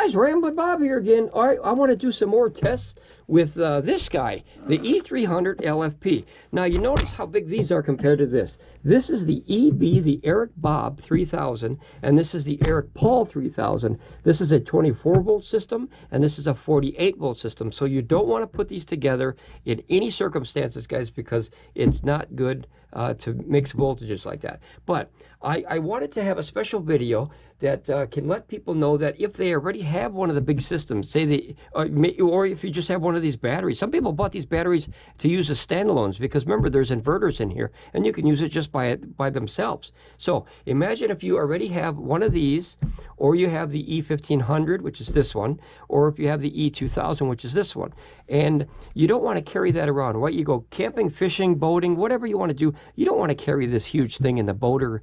guys, Ramblin Bob here again. All right, I want to do some more tests with this guy, the E300LFP. Now, you notice how big these are compared to this. This is the EB, the Eric Bob 3000, and this is the Eric Paul 3000. This is a 24-volt system, and this is a 48-volt system. So you don't want to put these together in any circumstances, guys, because it's not good to mix voltages like that. But I wanted to have a special video that can let people know that if they already have one of the big systems, say they, or if you just have one of these batteries. Some people bought these batteries to use as standalones because remember, there's inverters in here, and you can use it just by themselves. So imagine if you already have one of these, or you have the E1500, which is this one, or if you have the E2000, which is this one, and you don't want to carry that around, right? You go camping, fishing, boating, whatever you want to do. You don't want to carry this huge thing in the boat or,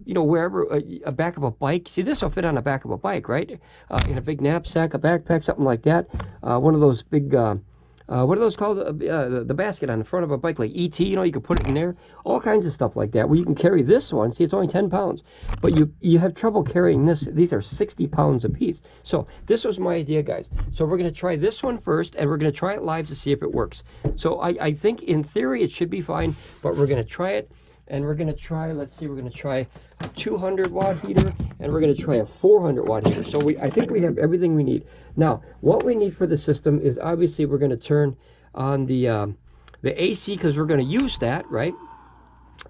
you know, wherever, a back of a bike. See, this will fit on the back of a bike, right? In a big knapsack, a backpack, something like that. One of those big, what are those called? The basket on the front of a bike, like ET, you know, you can put it in there. All kinds of stuff like that, where you can carry this one. See, it's only 10 pounds. But you have trouble carrying this. These are 60 pounds apiece. So this was my idea, guys. So we're going to try this one first, and we're going to try it live to see if it works. So I think, in theory, it should be fine, but we're going to try it. And we're going to try, let's see, we're going to try a 200-watt heater, and we're going to try a 400-watt heater. So I think we have everything we need. Now, what we need for the system is, obviously, we're going to turn on the AC, because we're going to use that, right?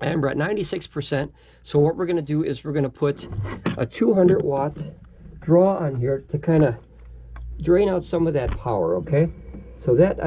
And we're at 96%. So what we're going to do is we're going to put a 200-watt draw on here to kind of drain out some of that power, okay? So that,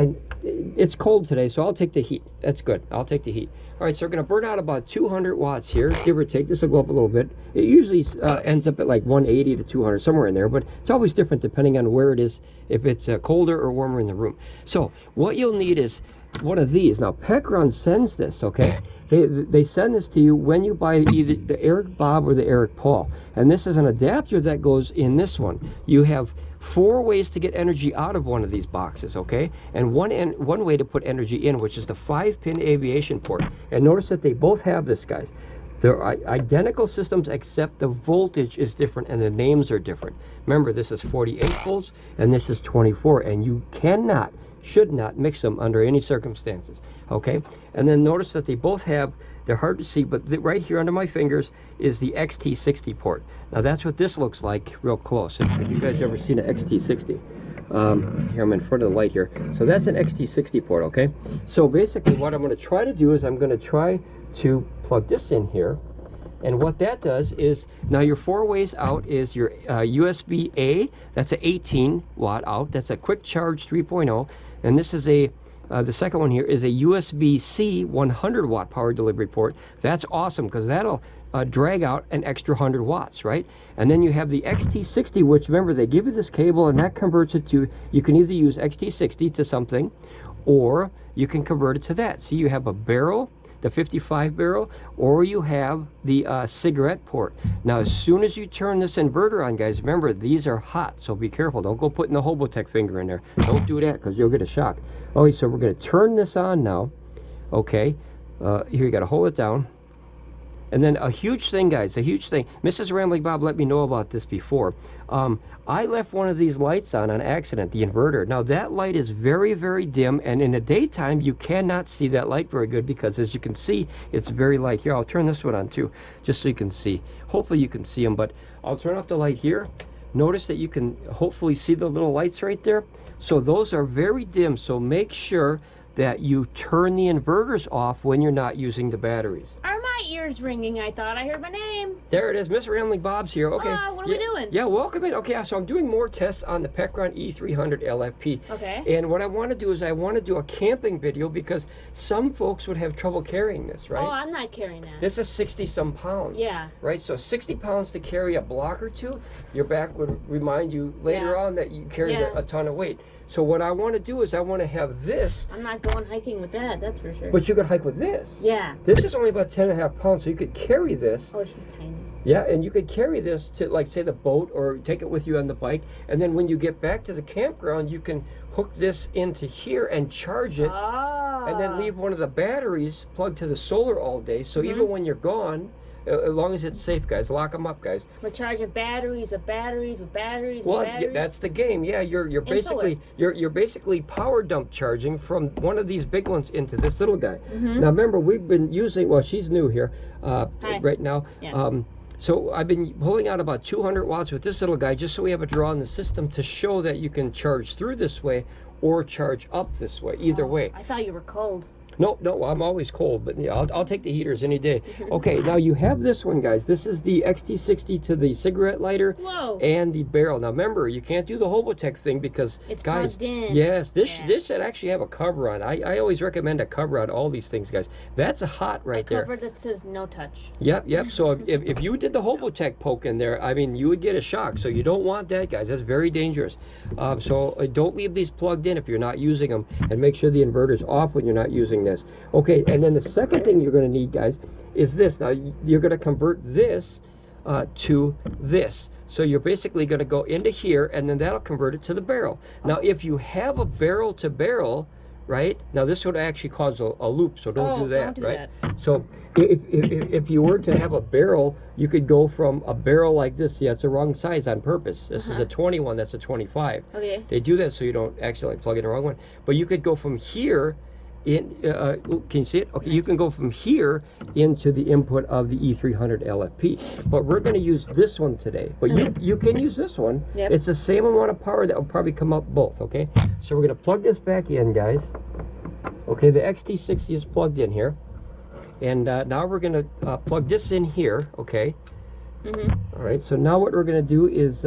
it's cold today, so I'll take the heat. That's good. I'll take the heat. All right, so we're going to burn out about 200 watts here, give or take. This will go up a little bit. It usually ends up at like 180 to 200, somewhere in there, but it's always different depending on where it is, if it's colder or warmer in the room. So what you'll need is one of these. Now, PECRON sends this, okay? They send this to you when you buy either the Eric Bob or the Eric Paul. And this is an adapter that goes in this one. You have 4 ways to get energy out of one of these boxes, okay? And one way to put energy in, which is the 5-pin aviation port. And notice that they both have this, guys. They're identical systems, except the voltage is different and the names are different. Remember, this is 48 volts and this is 24, and you should not mix them under any circumstances, okay? And then notice that they both have, they're hard to see, but right here under my fingers is the XT60 port. Now that's what this looks like real close. If you guys ever seen an XT60, here I'm in front of the light here. So that's an XT60 port, okay? So basically what I'm going to try to do is I'm going to try to plug this in here. And what that does is, now your 4 ways out is your USB-A, that's an 18-watt out. That's a quick charge 3.0. And this is a, the second one here is a USB-C 100-watt power delivery port. That's awesome, because that'll drag out an extra 100 watts, right? And then you have the XT60, which, remember, they give you this cable, and that converts it to, you can either use XT60 to something, or you can convert it to that. See, you have a barrel, the 55 barrel, or you have the cigarette port. Now, as soon as you turn this inverter on, guys, remember, these are hot, so be careful. Don't go putting the Hobotech finger in there. Don't do that, because you'll get a shock. Okay, so we're going to turn this on now. Okay, here you got to hold it down. And then a huge thing, guys, a huge thing. Mrs. Ramblin Bob let me know about this before. I left one of these lights on accident, the inverter. Now, that light is very, very dim, and in the daytime, you cannot see that light very good because, as you can see, it's very light. Here, I'll turn this one on, too, just so you can see. Hopefully, you can see them, but I'll turn off the light here. Notice that you can hopefully see the little lights right there. So those are very dim, so make sure that you turn the inverters off when you're not using the batteries. Are my ears ringing? I thought I heard my name. There it is. Miss Ramblin Bob's here. Okay. What are we doing? Yeah, welcome in. Okay, so I'm doing more tests on the PECRON E300LFP. Okay. And what I want to do is I want to do a camping video, because some folks would have trouble carrying this, right? Oh, I'm not carrying that. This is 60-some pounds. Yeah. Right? So 60 pounds to carry a block or two, your back would remind you later on that you carried a ton of weight. So what I want to do is I want to have this. I'm not going hiking with that, that's for sure. But you could hike with this. Yeah. This is only about 10.5 pounds, so you could carry this. Oh, she's tiny. Yeah, and you could carry this to, like, say, the boat, or take it with you on the bike. And then when you get back to the campground, you can hook this into here and charge it. Oh. And then leave one of the batteries plugged to the solar all day. So even when you're gone, as long as it's safe, guys. Lock them up, guys. We're charging batteries with batteries with batteries Well, with batteries. yeah, that's the game. Yeah, you're basically you're basically power dump charging from one of these big ones into this little guy. Now remember, we've been using. Well, she's new here right now. Yeah. So I've been pulling out about 200 watts with this little guy, just so we have a draw in the system to show that you can charge through this way or charge up this way. Either way. I thought you were cold. No, I'm always cold, but yeah, I'll take the heaters any day. Okay, now you have this one, guys. This is the XT60 to the cigarette lighter. Whoa. And the barrel. Now remember, you can't do the Hobotech thing because, it's guys, plugged in. yes, this should actually have a cover on. I always recommend a cover on all these things, guys. That's a hot right there. A cover that says no touch. Yep. So if you did the Hobotech poke in there, I mean, you would get a shock. So you don't want that, guys. That's very dangerous. So don't leave these plugged in if you're not using them, and make sure the inverter's off when you're not using this. Okay, and then the second thing you're going to need, guys, is this. Now, you're going to convert this to this. So you're basically going to go into here, and then that'll convert it to the barrel. Now, if you have a barrel to barrel, right? Now, this would actually cause a loop, so don't do that, right? So if you were to have a barrel, you could go from a barrel like this. See, that's the wrong size on purpose. This is a 21, that's a 25. Okay. They do that so you don't actually plug in the wrong one. But you could go from here in, can you see it? Okay, you can go from here into the input of the E300LFP. But we're going to use this one today. But you can use this one. Yep. It's the same amount of power that will probably come up both, okay? So we're going to plug this back in, guys. Okay, the XT60 is plugged in here. And now we're going to plug this in here, okay? All right, so now what we're going to do is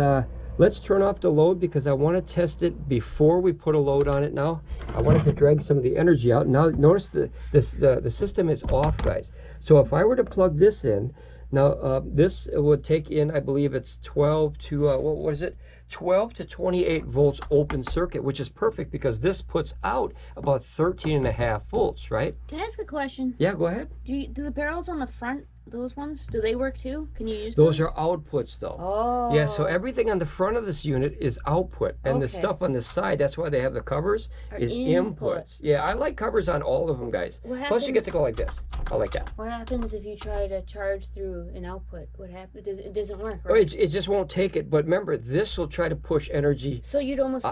let's turn off the load, because I want to test it before we put a load on it now. I want it to drag some of the energy out. Now notice the system is off, guys. So if I were to plug this in, now this would take in, I believe it's 12 to, what is it? 12 to 28 volts open circuit, which is perfect because this puts out about 13.5 volts, right? Can I ask a question? Yeah, go ahead. Do the barrels on the front, those ones, do they work too? Can you use those? Those are outputs, though. Oh. Yeah, so everything on the front of this unit is output, and the stuff on the side, that's why they have the covers, is inputs. Yeah, I like covers on all of them, guys. Plus you get to go like this. I like that. What happens if you try to charge through an output? What happens? It doesn't work, right? Oh, it just won't take it. But remember, this will try to push energy. So you'd almost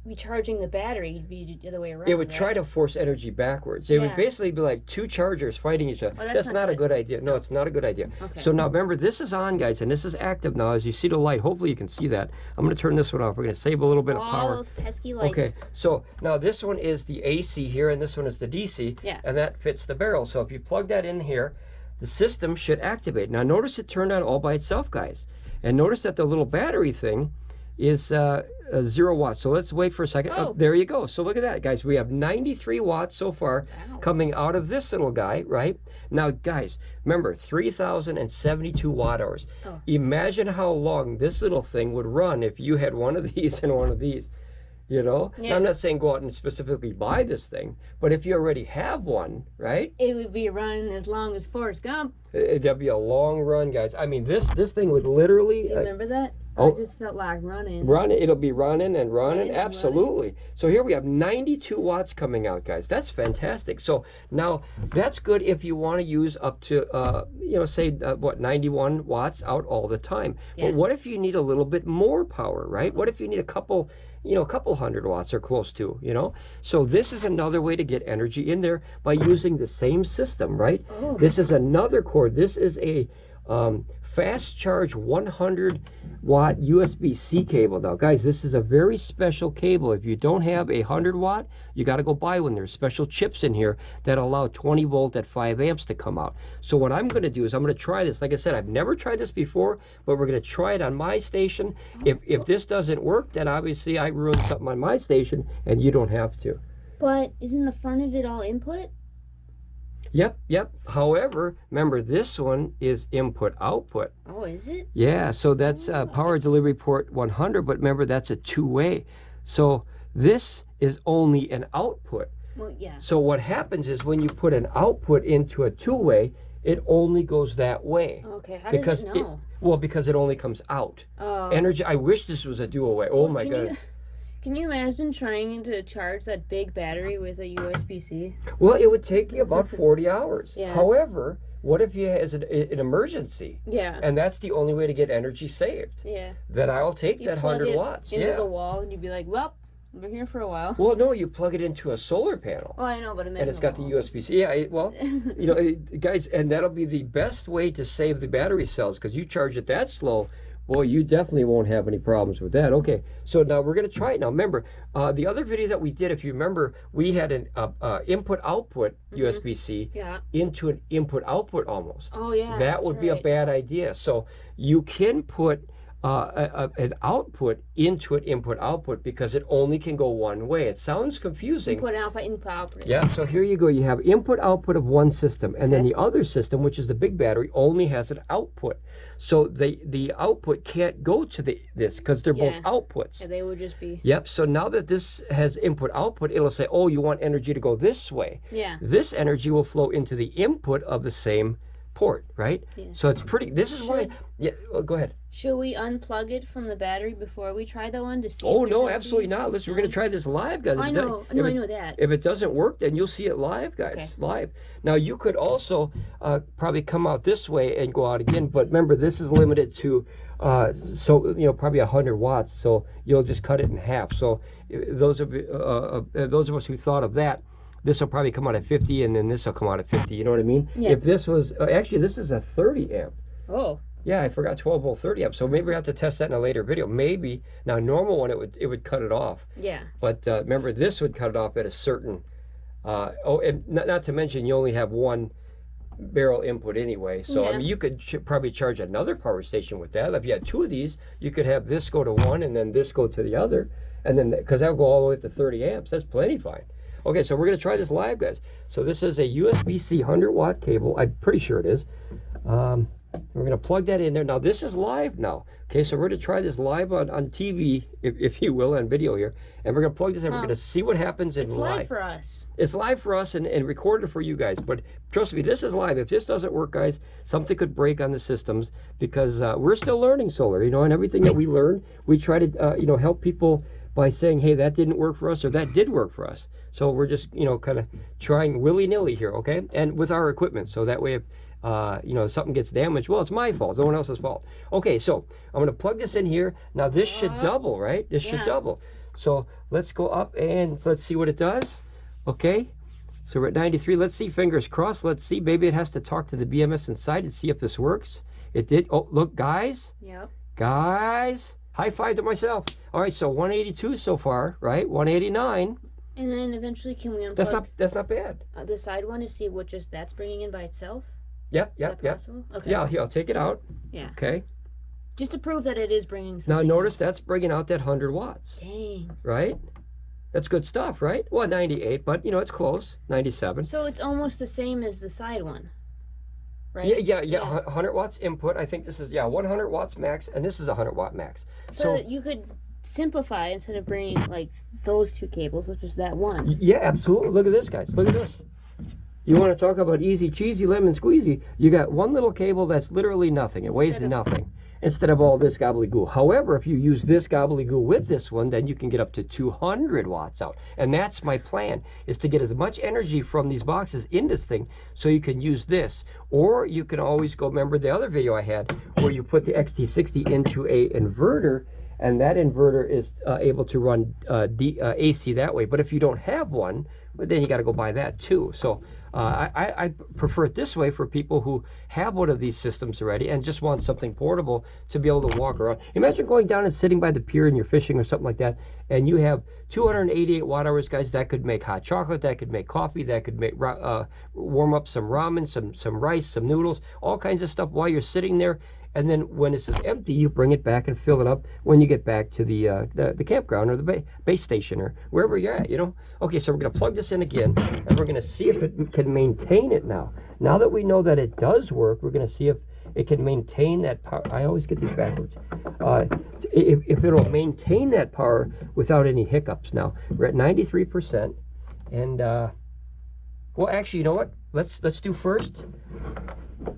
be charging the battery. You'd be the other way around. It would try to force energy backwards. It would basically be like two chargers fighting each other. Well, that's not a good idea. No, it's not a good idea. Okay. So now remember, this is on, guys, and this is active now. As you see the light, hopefully you can see that. I'm going to turn this one off. We're going to save a little bit of power. All those pesky lights. Okay, so now this one is the AC here, and this one is the DC, and that fits the barrel. So if you plug that in here, the system should activate. Now notice it turned on all by itself, guys. And notice that the little battery thing is 0 watts. So let's wait for a second. Oh, there you go. So look at that, guys. We have 93 watts so far coming out of this little guy, right? Now, guys, remember, 3,072 watt hours. Imagine how long this little thing would run if you had one of these and one of these. You know? Yeah. Now, I'm not saying go out and specifically buy this thing, but if you already have one, right? It would be running as long as Forrest Gump. That'd be a long run, guys. I mean, this thing would literally... Do you remember that? I just felt like running. It'll be running and running. Absolutely. So here we have 92 watts coming out, guys. That's fantastic. So now that's good if you want to use up to, you know, say, 91 watts out all the time. But what if you need a little bit more power, right? What if you need a couple hundred watts or close to, you know? So this is another way to get energy in there by using the same system, right? This is another cord. This is a fast charge 100 watt USB-C cable. Now, guys, this is a very special cable. If you don't have a 100 watt, you got to go buy one. There's special chips in here that allow 20 volt at 5 amps to come out. So what I'm going to do is I'm going to try this. Like I said, I've never tried this before, but we're going to try it on my station. If this doesn't work, then obviously I ruined something on my station, and you don't have to. But isn't the front of it all input? Yep. However, remember, this one is input-output. Oh, is it? Yeah, so that's power delivery port 100, but remember, that's a two-way. So this is only an output. Well, yeah. So what happens is when you put an output into a two-way, it only goes that way. Okay, how does it know? Well, because it only comes out. Energy, I wish this was a dual-way. Oh, my God. Can Can you imagine trying to charge that big battery with a USB-C? Well, it would take you about 40 hours. Yeah. However, what if you has an emergency? Yeah. And that's the only way to get energy saved. Yeah. Then I'll take You that plug 100 it watts. into Yeah. the wall, and you'd be like, well, we're here for a while. Well, no, you plug it into a solar panel. Well, I know, but And it's got the USB-C. Yeah, well, you know, guys, and that'll be the best way to save the battery cells, because you charge it that slow, boy, you definitely won't have any problems with that. Okay, so now we're going to try it now. Remember, the other video that we did, if you remember, we had an input-output USB-C into an input-output almost. Oh, yeah. That would be a bad idea. So you can put an output into an input-output because it only can go one way. It sounds confusing. Input output. Yeah, so here you go. You have input-output of one system, and then the other system, which is the big battery, only has an output. So the output can't go to this because they're both outputs. Yeah, they would just be. Yep, so now that this has input-output, it'll say, oh, you want energy to go this way. Yeah. This energy will flow into the input of the same port, right? Yeah. So it's pretty, this is why, yeah, well, go ahead. Should we unplug it from the battery before we try that one to see? Oh, no, absolutely not. Listen, we're going to try this live, guys. I know, I know that. If it doesn't work, then you'll see it live, guys, live. Now, you could also probably come out this way and go out again, but remember, this is limited to, probably 100 watts, so you'll just cut it in half. So those of us who thought of that, this will probably come out at 50, and then this will come out at 50. You know what I mean? Yeah. If this was, actually, this is a 30 amp. Oh. Yeah, I forgot 12 volt 30 amp. So maybe we have to test that in a later video. Maybe now normal one it would cut it off. Yeah. But remember, this would cut it off at a certain. And not to mention you only have one barrel input anyway. So I mean, you could probably charge another power station with that. If you had two of these, you could have this go to one and then this go to the other, and then because that'll go all the way up to 30 amps. That's plenty fine. Okay, so we're going to try this live, guys. So this is a USB-C 100-watt cable. I'm pretty sure it is. We're going to plug that in there. Now, this is live now. Okay, so we're going to try this live on TV, if you will, on video here. And we're going to plug this in. We're going to see what happens in live. It's live for us. It's live for us and recorded for you guys. But trust me, this is live. If this doesn't work, guys, something could break on the systems because we're still learning solar, you know, and everything that we learn, we try to, help people by saying, hey, that didn't work for us or that did work for us. So we're just, kind of trying willy-nilly here, okay? And with our equipment. So that way, if, something gets damaged, well, it's my fault. No one else's fault. Okay, so I'm going to plug this in here. Now, this should double, right? This should double. So let's go up and let's see what it does. Okay, so we're at 93. Let's see, fingers crossed. Let's see. Maybe it has to talk to the BMS inside and see if this works. It did. Oh, look, guys. Yep. Guys, high five to myself. All right, so 182 so far, right? 189. And then eventually, can we unplug? That's not bad. The side one to see what just that's bringing in by itself. Yep. Okay. Yeah, here, I'll take it out. Yeah. Okay. Just to prove that it is bringing something. Now notice that's bringing out that 100 watts. Dang. Right? That's good stuff, right? Well, 98, but it's close. 97. So it's almost the same as the side one, right? Yeah. 100 watts input. I think this is 100 watts max, and this is 100 watt max. So you could simplify instead of bringing like those two cables, which is that one. Yeah, absolutely. Look at this, guys. Look at this. You want to talk about easy cheesy lemon squeezy? You got one little cable that's literally nothing. It weighs nothing. Instead of all this gobbledygook. However, if you use this gobbledygook with this one, then you can get up to 200 watts out. And that's my plan, is to get as much energy from these boxes in this thing so you can use this. Or you can always go, remember the other video I had where you put the XT60 into a inverter, and that inverter is able to run AC that way. But if you don't have one, then you got to go buy that too. So I prefer it this way for people who have one of these systems already and just want something portable to be able to walk around. Imagine going down and sitting by the pier and you're fishing or something like that, and you have 288 watt hours, guys. That could make hot chocolate, that could make coffee, that could make warm up some ramen, some rice, some noodles, all kinds of stuff while you're sitting there. And then when this is empty, you bring it back and fill it up when you get back to the campground or the base station or wherever you're at, Okay, so we're going to plug this in again, and we're going to see if it can maintain it now. Now that we know that it does work, we're going to see if it can maintain that power. I always get these backwards. If it'll maintain that power without any hiccups. Now, we're at 93%. And, well, actually, you know what? Let's do first.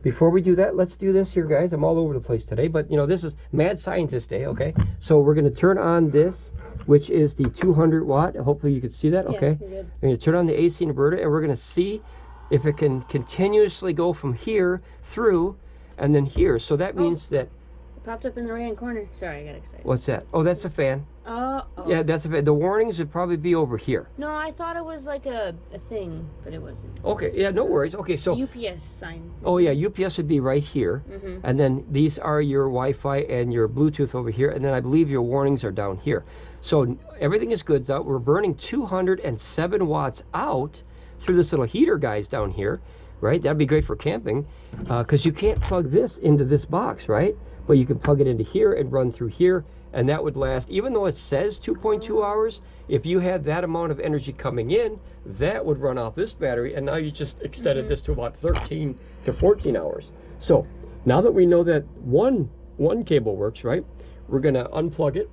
Before we do that, let's do this here, guys. I'm all over the place today, but this is Mad Scientist Day, okay? So we're going to turn on this. which is the 200 watt. Hopefully you can see that. Yeah, okay. you're good. I'm going to turn on the AC inverter, and we're going to see if it can continuously go from here through and then here. So that means that... It popped up in the right-hand corner. Sorry, I got excited. What's that? Oh, that's a fan. Oh. Yeah, that's a fan. The warnings would probably be over here. No, I thought it was like a thing, but it wasn't. Okay, yeah, no worries. Okay, so... UPS sign. Oh, yeah, UPS would be right here. And then these are your Wi-Fi and your Bluetooth over here. And then I believe your warnings are down here. So everything is good. We're burning 207 watts out through this little heater, guys, down here, right? That'd be great for camping, because you can't plug this into this box, right? But you can plug it into here and run through here, and that would last, even though it says 2.2 hours, if you had that amount of energy coming in, that would run off this battery, and now you just extended this to about 13 to 14 hours. So now that we know that one cable works, right, we're gonna unplug it.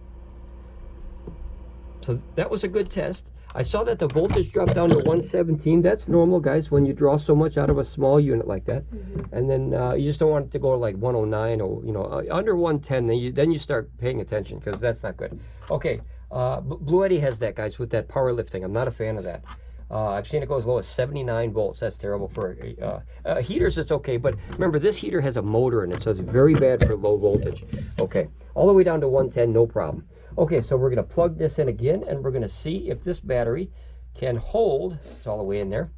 So that was a good test. I saw that the voltage dropped down to 117. That's normal, guys, when you draw so much out of a small unit like that. And then you just don't want it to go to like 109 or, you know, under 110. Then you start paying attention, because that's not good. Okay, Bluetti has that, guys, with that power lifting. I'm not a fan of that. I've seen it go as low as 79 volts. That's terrible for heaters. It's okay, but remember, this heater has a motor in it, so it's very bad for low voltage. Okay, all the way down to 110, no problem. Okay, so we're going to plug this in again, and we're going to see if this battery can hold. It's all the way in there.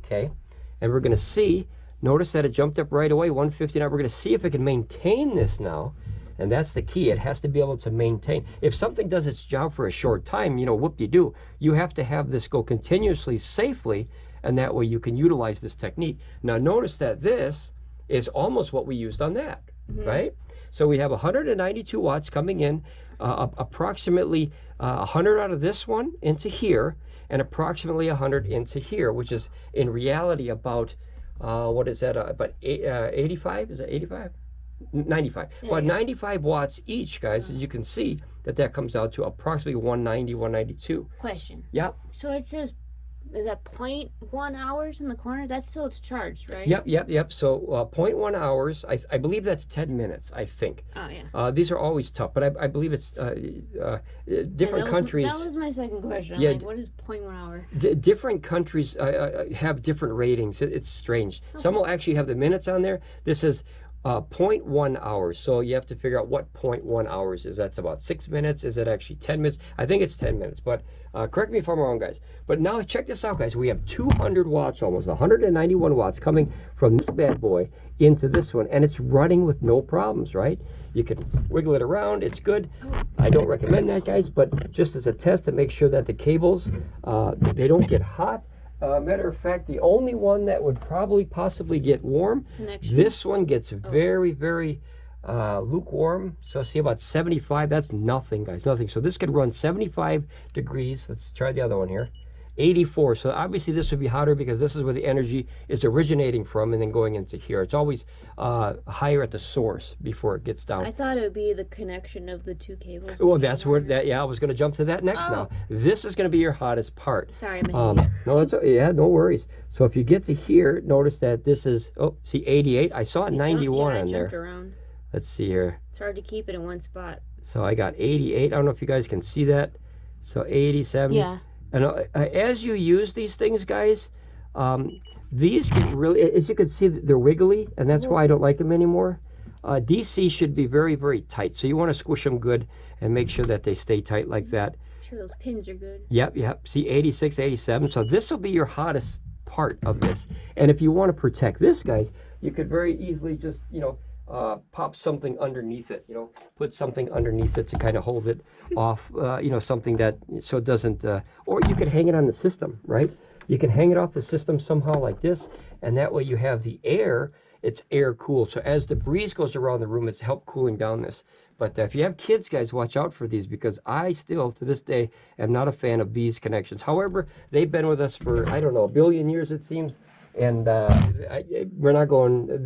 Okay, and we're going to see, notice that it jumped up right away, 159. We're going to see if it can maintain this now, and that's the key. It has to be able to maintain. If something does its job for a short time, you know, whoop-de-doo. You have to have this go continuously, safely, and that way you can utilize this technique. Now, notice that this is almost what we used on that, right? So we have 192 watts coming in, approximately 100 out of this one into here, and approximately 100 into here, which is in reality about, what is that, about 85? Is that 85? 95. Yeah, about 95 watts each, guys. As you can see, that comes out to approximately 190, 192. Question. Yep. So it says, is that 0.1 hours in the corner? That's still it's charged, right? Yep. So 0.1 hours, I believe that's 10 minutes, I think. Oh, yeah. These are always tough, but I believe it's different countries. That was my second question. I'm like, what is 0.1 hour? Different countries have different ratings. It's strange. Okay. Some will actually have the minutes on there. This is 0.1 hours, so you have to figure out what 0.1 hours is. That's about 6 minutes. Is it actually 10 minutes? I think it's 10 minutes, but correct me if I'm wrong, guys. But now check this out, guys. We have 200 watts, almost 191 watts coming from this bad boy into this one, and it's running with no problems, right? You can wiggle it around. It's good. I don't recommend that, guys, but just as a test to make sure that the cables, they don't get hot. Matter of fact, the only one that would probably possibly get warm, this one gets very, very lukewarm. So see, about 75, that's nothing, guys, nothing. So this could run 75 degrees. Let's try the other one here. 84. So obviously this would be hotter because this is where the energy is originating from and then going into here. It's always higher at the source before it gets down. I thought it would be the connection of the two cables. Well, that's where I was going to jump to that next now. This is going to be your hottest part. Sorry, I'm no, no worries. So if you get to here, notice that this is, see, 88. I saw 91 on there. Around. Let's see here. It's hard to keep it in one spot. So I got 88. I don't know if you guys can see that. So 87. Yeah. And as you use these things, guys, these can really, as you can see, they're wiggly, and that's why I don't like them anymore. DC should be very, very tight. So you want to squish them good and make sure that they stay tight like that. Sure, those pins are good. Yep. See, 86, 87. So this will be your hottest part of this. And if you want to protect this, guys, you could very easily just, pop something underneath it, put something underneath it to kind of hold it off, something that, so it doesn't, or you could hang it on the system, right? You can hang it off the system somehow like this, and that way you have the air, it's air cooled. So as the breeze goes around the room, it's help cooling down this. But if you have kids, guys, watch out for these, because I still, to this day, am not a fan of these connections. However, they've been with us for, I don't know, a billion years, it seems. And they're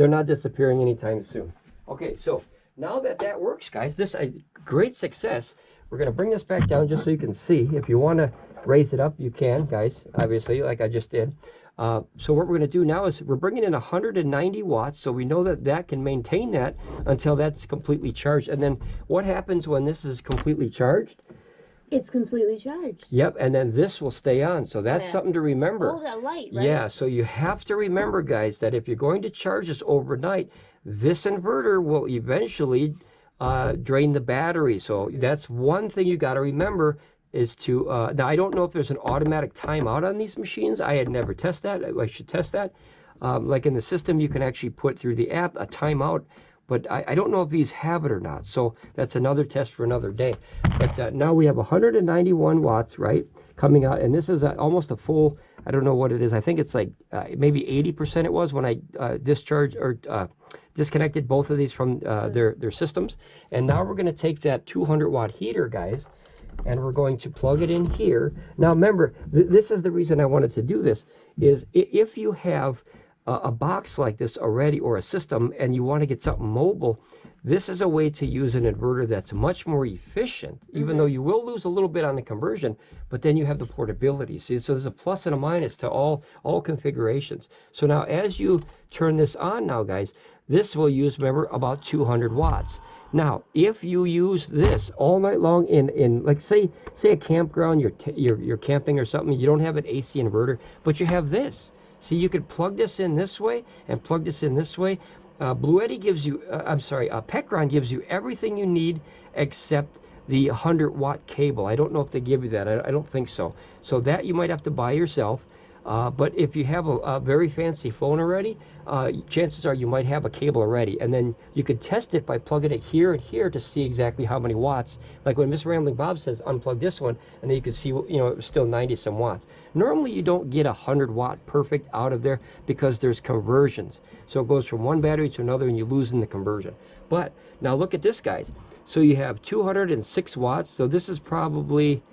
not disappearing anytime soon. Okay, so now that works, guys, this a great success. We're going to bring this back down just so you can see. If you want to raise it up, you can, guys, obviously, like I just did. So what we're going to do now is we're bringing in 190 watts, so we know that can maintain that until that's completely charged. And then what happens when this is completely charged? It's completely charged. Yep, and then this will stay on. So that's Yeah. something to remember. Oh, that light, right? Yeah, so you have to remember, guys, that if you're going to charge this overnight, this inverter will eventually drain the battery. So that's one thing you got to remember is to, now I don't know if there's an automatic timeout on these machines. I had never tested that. I should test that. Like in the system, you can actually put through the app a timeout, but I don't know if these have it or not. So that's another test for another day. But now we have 191 watts, right, coming out. And this is almost a full, I don't know what it is. I think it's like maybe 80% it was when I discharged or disconnected both of these from their systems. And now we're going to take that 200 watt heater, guys, and we're going to plug it in here. Now remember, this is the reason I wanted to do this, is if you have a box like this already or a system and you want to get something mobile, this is a way to use an inverter that's much more efficient, even though you will lose a little bit on the conversion, but then you have the portability. See, so there's a plus and a minus to all configurations. So now as you turn this on now, guys, this will use, remember, about 200 watts. Now, if you use this all night long in like say a campground, you're camping or something, you don't have an AC inverter, but you have this. See, you could plug this in this way and plug this in this way. Bluetti gives you, PECRON gives you everything you need except the 100 watt cable. I don't know if they give you that. I don't think so. So that you might have to buy yourself. But if you have a very fancy phone already, chances are you might have a cable already. And then you could test it by plugging it here and here to see exactly how many watts. Like when Mr. Ramblin Bob says unplug this one, and then you can see, you know, it was still 90 some watts. Normally you don't get 100 watt perfect out of there because there's conversions. So it goes from one battery to another and you lose in the conversion. But now look at this, guys. So you have 206 watts. So this is probably...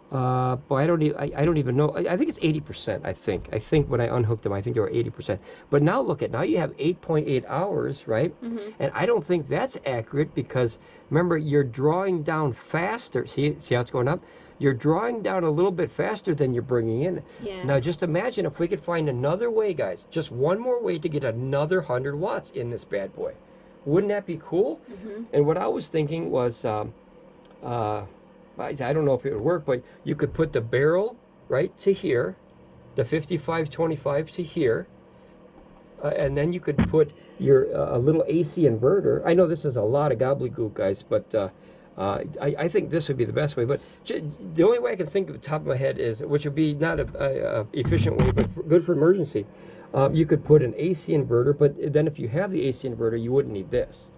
but I don't even know. I think it's 80%. I think when I unhooked them, I think they were 80%. But now look at, now you have 8.8 hours, right? And I don't think that's accurate because remember, you're drawing down faster. See how it's going up? You're drawing down a little bit faster than you're bringing in. Yeah. Now just imagine if we could find another way, guys, just one more way to get another 100 watts in this bad boy. Wouldn't that be cool? And what I was thinking was, I don't know if it would work, but you could put the barrel right to here, the 5525 to here, and then you could put your a little AC inverter. I know this is a lot of gobbledygook, guys, but I think this would be the best way. But the only way I can think of the top of my head is, which would be not a efficient way, but good for emergency. You could put an AC inverter, but then if you have the AC inverter, you wouldn't need this,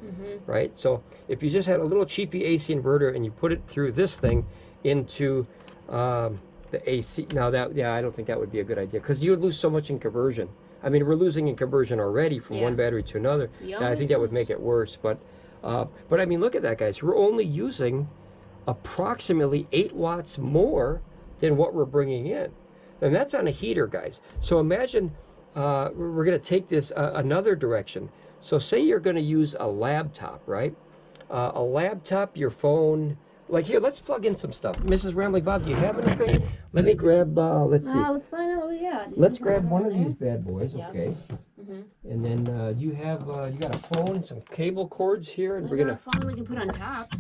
right? So if you just had a little cheapy AC inverter and you put it through this thing into the AC, now that, yeah, I don't think that would be a good idea because you would lose so much in conversion. I mean, we're losing in conversion already from one battery to another. And I think that would make it worse. But I mean, look at that, guys. We're only using approximately 8 watts more than what we're bringing in. And that's on a heater, guys. So imagine... we're going to take this another direction. So say you're going to use a laptop, right? A laptop, your phone. Like here, let's plug in some stuff. Mrs. Ramblin Bob, do you have anything? Let me grab, let's see. Let's find out what we got. Let's grab one of these bad boys, okay? And then you have, you got a phone and some cable cords here. And we're going to... a phone we can put on top.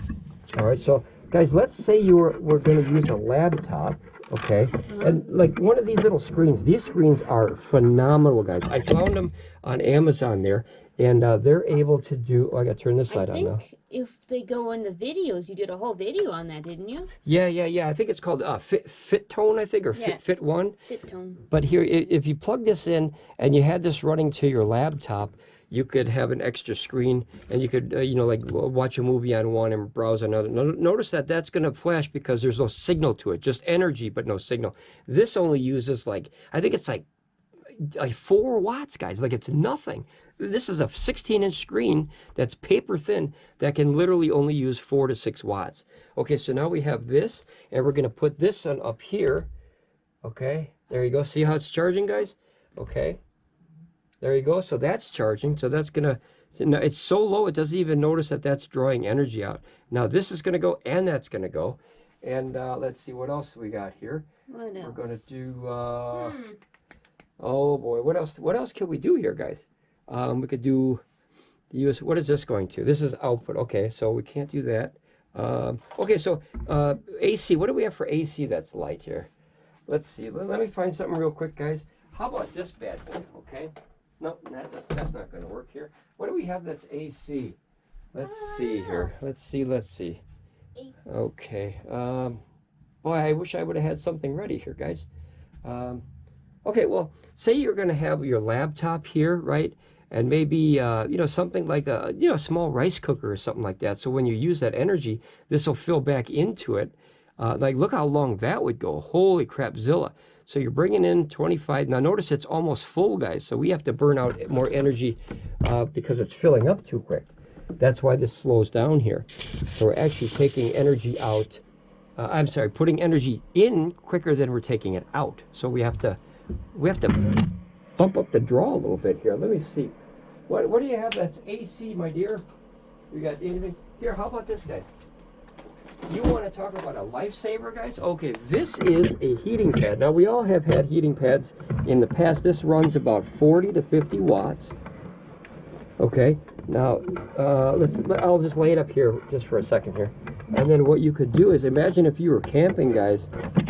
All right, so guys, let's say we're going to use a laptop. Okay, and like one of these little screens, these screens are phenomenal, guys. I found them on Amazon there, and they're able to do, oh, I gotta turn this side on now. I think if they go in the videos, you did a whole video on that, didn't you? Yeah. I think it's called FitTone, I think, or Fit1. FitTone. But here, if you plug this in and you had this running to your laptop, you could have an extra screen and you could, you know, like watch a movie on one and browse another. Notice that that's going to flash because there's no signal to it, just energy, but no signal. This only uses like, I think it's like 4 watts, guys. Like it's nothing. This is a 16-inch screen that's paper thin that can literally only use 4 to 6 watts. Okay, so now we have this and we're going to put this on up here. Okay, there you go. See how it's charging, guys? Okay. There you go. So that's charging. So that's going to, it's so low it doesn't even notice that that's drawing energy out. Now this is going to go and that's going to go. And let's see what else we got here. What else? We're going to do, oh boy, what else? What else can we do here, guys? We could do the US, what is this going to? This is output. Okay, so we can't do that. Okay, so AC, what do we have for AC that's light here? Let's see. Let me find something real quick, guys. How about this bad boy? Okay. No, that's not going to work here. What do we have that's AC? Let's see here. Let's see. Okay. Boy, I wish I would have had something ready here, guys. Okay, well, say you're going to have your laptop here, right? And maybe, you know, something like a, you know, small rice cooker or something like that. So when you use that energy, this will fill back into it. Like, look how long that would go. Holy crapzilla. So you're bringing in 25. Now, notice it's almost full, guys. So we have to burn out more energy because it's filling up too quick. That's why this slows down here. So we're actually taking energy out. I'm sorry, putting energy in quicker than we're taking it out. So we have to bump up the draw a little bit here. Let me see. What do you have that's AC, my dear? You got anything? Here, how about this, guys? You want to talk about a lifesaver, guys? Okay, this is a heating pad. Now, we all have had heating pads in the past. This runs about 40 to 50 watts. Okay, now, I'll just lay it up here just for a second here. And then what you could do is, imagine if you were camping, guys,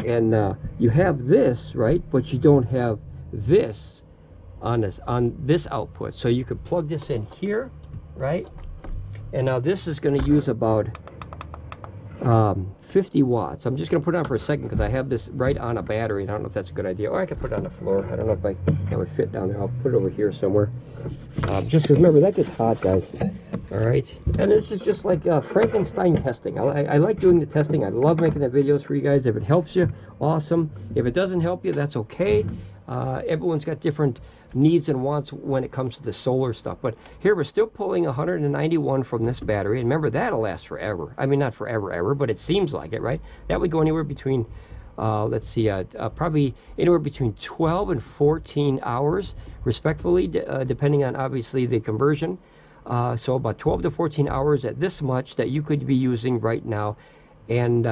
and you have this, right? But you don't have this on this output. So you could plug this in here, right? And now this is going to use about 50 watts. I'm just going to put it on for a second because I have this right on a battery. And I don't know if that's a good idea. Or I could put it on the floor. I don't know if that would fit down there. I'll put it over here somewhere. Just because, remember, that gets hot, guys. All right. And this is just like Frankenstein testing. I like doing the testing. I love making the videos for you guys. If it helps you, awesome. If it doesn't help you, that's okay. Everyone's got different needs and wants when it comes to the solar stuff. But here we're still pulling 191 from this battery. And remember, that'll last forever. I mean, not forever, ever, but it seems like it, right? That would go anywhere between, let's see, probably anywhere between 12 and 14 hours, respectively, depending on, obviously, the conversion. So about 12 to 14 hours at this much that you could be using right now. And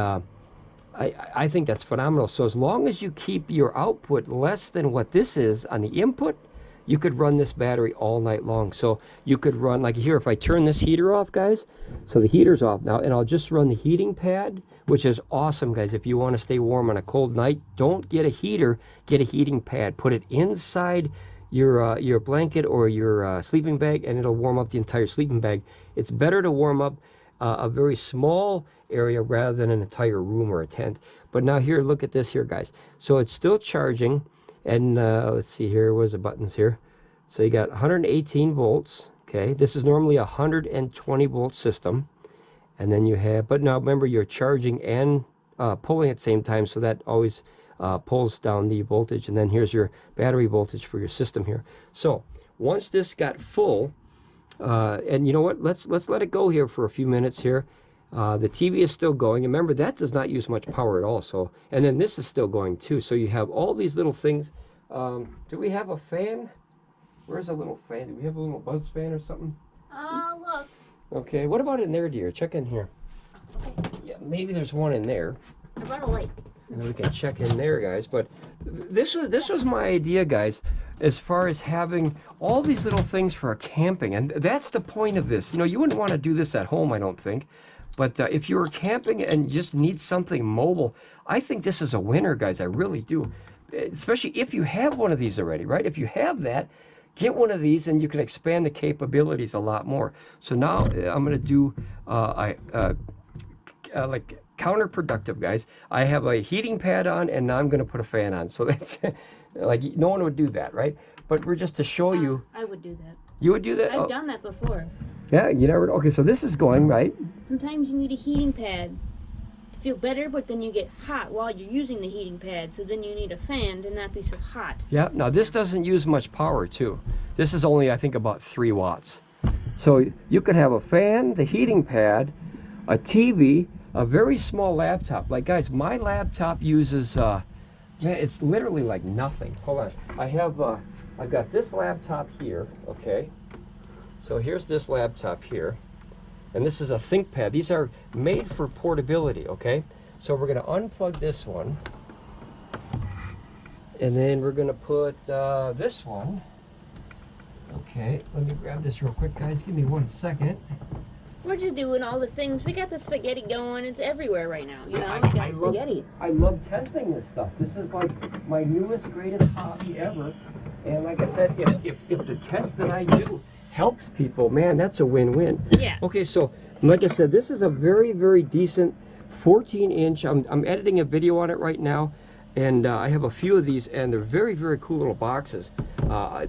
I think that's phenomenal. So as long as you keep your output less than what this is on the input, you could run this battery all night long. So you could run, like here, if I turn this heater off, guys, so the heater's off now, and I'll just run the heating pad, which is awesome, guys. If you want to stay warm on a cold night, don't get a heater, get a heating pad. Put it inside your blanket or your sleeping bag, and it'll warm up the entire sleeping bag. It's better to warm up a very small area rather than an entire room or a tent. But now here, look at this here, guys. So it's still charging, and let's see here, where's the buttons here? So you got 118 volts. Okay, this is normally a 120 volt system, and then you have, but now remember, you're charging and pulling at the same time, so that always pulls down the voltage. And then here's your battery voltage for your system here. So once this got full, and you know what, let's let it go here for a few minutes here. The TV is still going. And remember, that does not use much power at all. So, and then this is still going too. So you have all these little things. Do we have a fan? Where's a little fan? Do we have a little buzz fan or something? Look. Okay, what about in there, dear? Check in here. Okay. Yeah, maybe there's one in there. I brought a light. And then we can check in there, guys. But this was my idea, guys, as far as having all these little things for camping. And that's the point of this. You know, you wouldn't want to do this at home, I don't think. But if you were camping and just need something mobile, I think this is a winner, guys. I really do. Especially if you have one of these already, right? If you have that, get one of these and you can expand the capabilities a lot more. So now I'm going to do like counterproductive, guys. I have a heating pad on, and now I'm going to put a fan on. So that's like, no one would do that, right? But we're just to show you. I would do that. You would do that? I've done that before. Yeah, you never. Okay, so this is going right. Sometimes you need a heating pad to feel better, but then you get hot while you're using the heating pad, so then you need a fan to not be so hot. Yeah, now this doesn't use much power too. This is only, I think, about 3 watts. So you could have a fan, the heating pad, a TV, a very small laptop. Like, guys, my laptop uses, man, it's literally like nothing. Hold on. I've got this laptop here, okay? So here's this laptop here, and this is a ThinkPad. These are made for portability, okay? So we're gonna unplug this one, and then we're gonna put this one. Okay, let me grab this real quick, guys. Give me 1 second. We're just doing all the things. We got the spaghetti going. It's everywhere right now. You know, we got spaghetti. I love testing this stuff. This is like my newest, greatest hobby ever. And like I said, if the test that I do helps people, man, that's a win-win. Yeah. Okay, so like I said, this is a very, very decent 14-inch. I'm editing a video on it right now. And I have a few of these, and they're very, very cool little boxes. I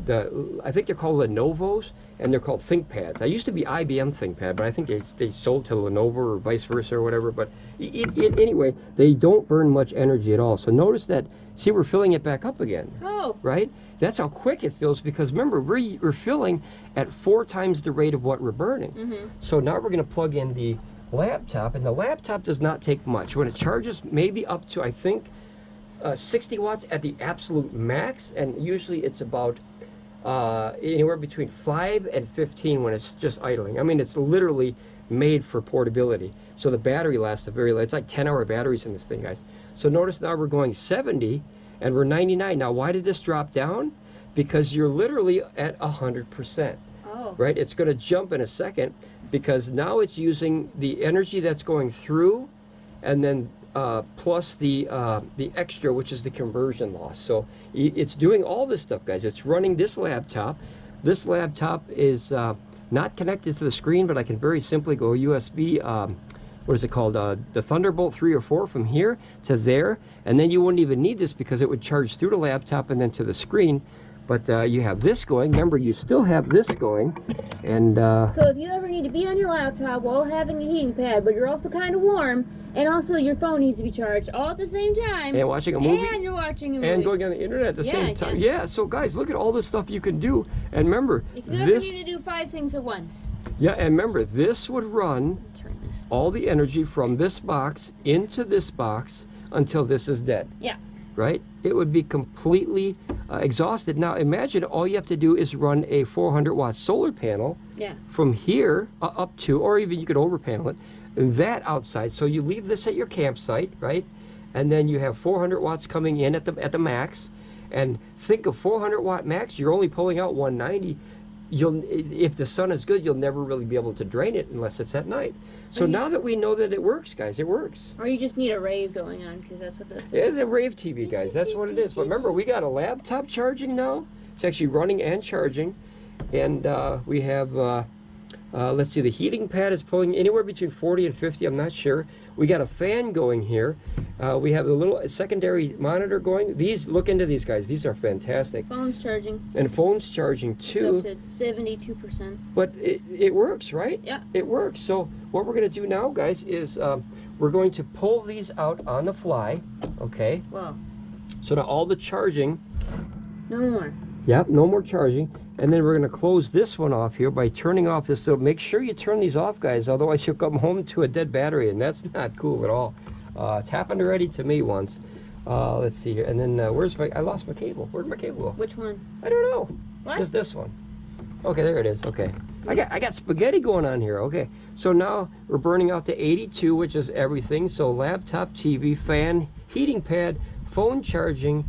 think they're called Lenovo's, and they're called ThinkPads. I used to be IBM ThinkPad, but I think they sold to Lenovo or vice versa or whatever. But anyway, they don't burn much energy at all. So notice that, see, we're filling it back up again. Oh. Right? That's how quick it fills, because remember, we're filling at 4 times the rate of what we're burning. Mm-hmm. So now we're going to plug in the laptop, and the laptop does not take much. When it charges, maybe up to, I think, 60 watts at the absolute max, and usually it's about anywhere between 5 and 15 when it's just idling. I mean, it's literally made for portability. So the battery lasts a very long, it's like 10-hour batteries in this thing, guys. So notice now we're going 70 and we're 99. Now, why did this drop down? Because you're literally at 100%. Oh. Right? It's going to jump in a second, because now it's using the energy that's going through, and then plus the extra, which is the conversion loss. So it's doing all this stuff, guys. It's running this laptop. This laptop is not connected to the screen, but I can very simply go USB, what is it called, the Thunderbolt 3 or 4 from here to there, and then you wouldn't even need this because it would charge through the laptop and then to the screen. But you have this going. Remember, you still have this going. And so if you ever need to be on your laptop while having a heating pad, but you're also kind of warm, and also your phone needs to be charged all at the same time, and watching a movie, and you're watching a movie, and going on the internet at the same time. Yeah, so guys, look at all this stuff you can do. And remember, if you ever need to do 5 things at once. Yeah, and remember, this would run all the energy from this box into this box until this is dead. Yeah. Right? It would be completely exhausted. Now imagine all you have to do is run a 400-watt solar panel from here up to, or even you could over panel it, and that outside. So you leave this at your campsite, right? And then you have 400 watts coming in at the max. And think of 400-watt max, you're only pulling out 190. If the sun is good, you'll never really be able to drain it unless it's at night. So now that we know that it works, guys, it works. Or you just need a rave going on, because that's what that's. It is a rave TV, guys. That's what it is. But remember, we got a laptop charging now. It's actually running and charging. And we have, let's see, the heating pad is pulling anywhere between 40 and 50. I'm not sure. We got a fan going here. We have the little secondary monitor going. Look into these, guys. These are fantastic. Phone's charging. And phone's charging too. It's up to 72%. But it works, right? Yeah. It works. So what we're going to do now, guys, is we're going to pull these out on the fly. Okay. Wow. So now all the charging. No more. Yep, no more charging. And then we're going to close this one off here by turning off this. So make sure you turn these off, guys. Otherwise, you'll come home to a dead battery, and that's not cool at all. It's happened already to me once. Let's see here. And then I lost my cable. Where'd my cable go? Which one? I don't know. What? Just this one. Okay, there it is. Okay. I got spaghetti going on here. Okay. So now we're burning out the 82, which is everything. So laptop, TV, fan, heating pad, phone charging,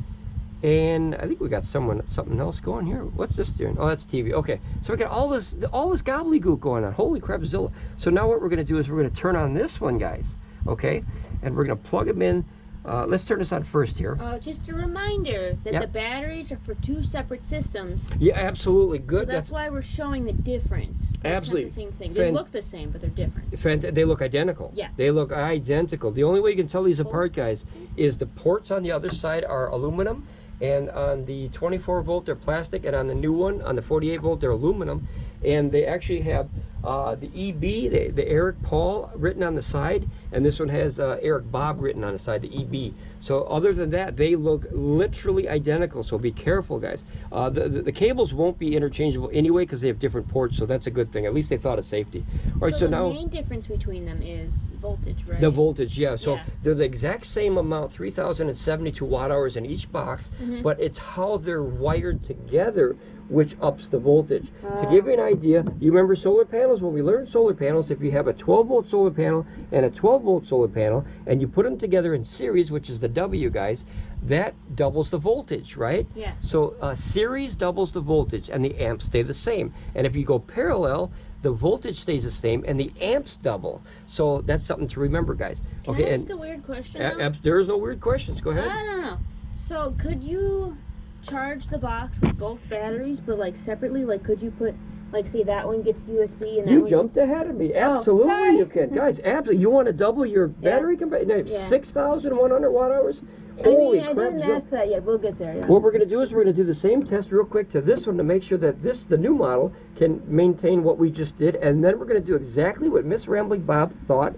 and I think we got something else going here. What's this doing? Oh, that's TV. Okay, so we got all this gobbledygook going on. Holy crapzilla! So now what we're going to do is we're going to turn on this one, guys. Okay, and we're going to plug them in. Let's turn this on first here. Just a reminder that the batteries are for 2 separate systems. Yeah, absolutely. Good. So that's why we're showing the difference. Absolutely. It's not the same thing. They look the same, but they're different. They look identical. Yeah. They look identical. The only way you can tell these apart, guys, is the ports on the other side are aluminum. And on the 24 volt, they're plastic, and on the new one, on the 48 volt, they're aluminum. And they actually have the EB, the Eric Paul written on the side, and this one has Eric Bob written on the side, the EB. So other than that, they look literally identical, so be careful, guys. The cables won't be interchangeable anyway because they have different ports, so that's a good thing. At least they thought of safety. All right, so now the main difference between them is voltage, right? The voltage, yeah. So they're the exact same amount, 3,072 watt hours in each box, but it's how they're wired together which ups the voltage. To give you an idea, you remember solar panels? When we learned solar panels, if you have a 12 volt solar panel and a 12 volt solar panel, and you put them together in series, which is the W, guys, that doubles the voltage, right? Yeah. So series doubles the voltage and the amps stay the same. And if you go parallel, the voltage stays the same and the amps double. So that's something to remember, guys. Can I ask a weird question? There is no weird questions. Go ahead. I don't know. So could you charge the box with both batteries, but like separately? Like could you put, like say that one gets USB and that You one jumped gets... ahead of me. Absolutely, sorry. you can, guys. Absolutely, you want to double your battery capacity? 6,100 watt hours. Holy I crap! didn't ask that yet. We'll get there. Yeah. What we're going to do is we're going to do the same test real quick to this one to make sure that the new model, can maintain what we just did, and then we're going to do exactly what Miss Ramblin Bob thought,